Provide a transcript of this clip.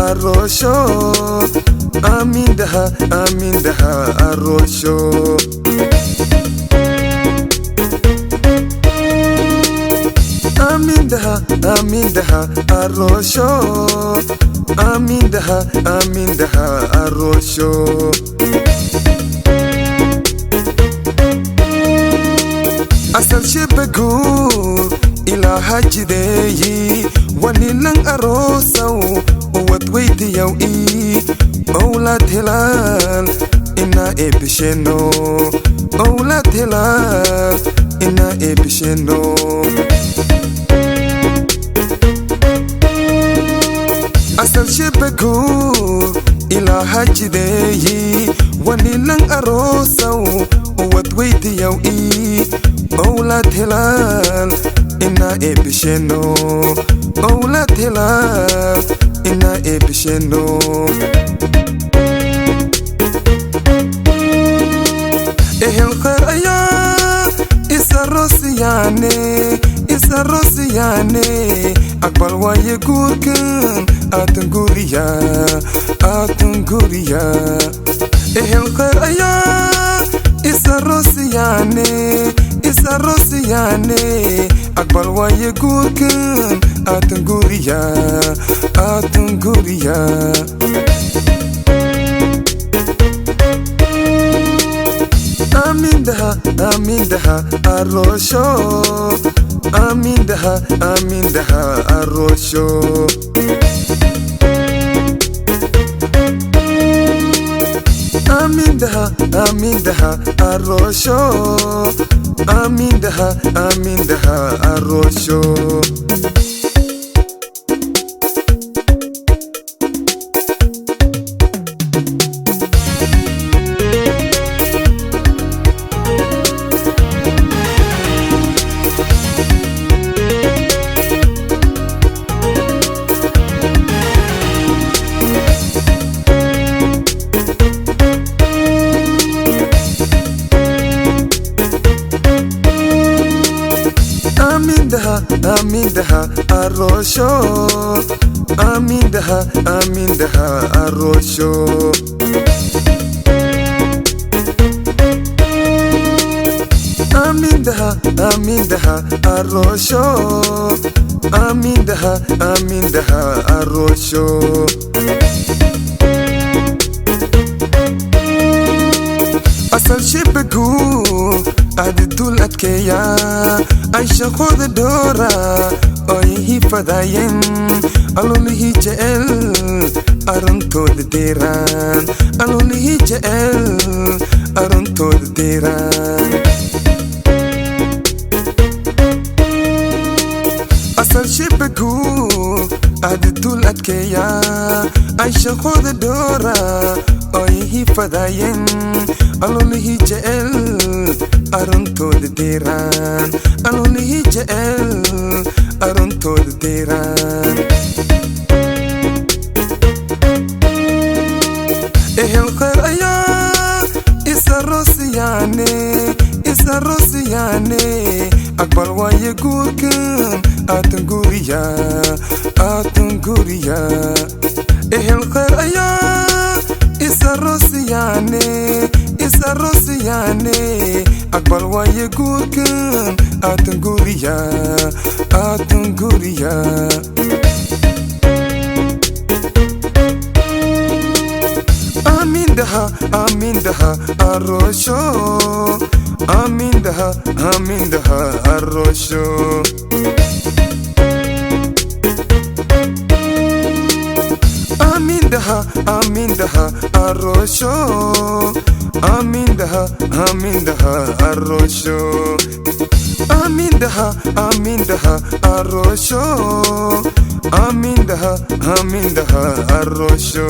arrosho. Amindaha arrosho. Amindaha arrosho. Amindaha arrosho. Asal shebagur ila hajideyi wanilang arosaw wat wayti yaw i أولاد هلال إنا إبشنو أولاد هلال إنا إبشنو أصل شبكور إلى هجدي ونيلن أروسو وودويتي يو إي أولاد هلال إنا إبشنو أولاد هلال إنا إبشنو الخير إسروسياني أقبل ويقولكن أتنقوريا الخير إسروسياني أقبل ويقولكن أتنقوريا Amindaha arrosho. Amindaha arrosho. Amindaha arrosho. Amindaha arrosho. Amindaha arrosho. Amindaha arrosho. Amindaha arrosho. Amindaha arrosho. Asal shebagur adidul atkeya Aisha khod dora oyi fadayen alolihi jeel aruntod deran alolihi jeel aruntod deran Asal shebagur adidul atkeya Aisha khod dora oyi fadayen alolihi jeel aruntod deran alolihi jeel aruntod deran الخير إسروسياني أقبل ويقولكن أتنقوريا الخير إسروسياني أقبل ويقولكن أتنقوريا Amindaha arrosho. Amindaha arrosho. Amindaha arrosho. Amindaha arrosho. Amindaha arrosho. Amindaha arrosho.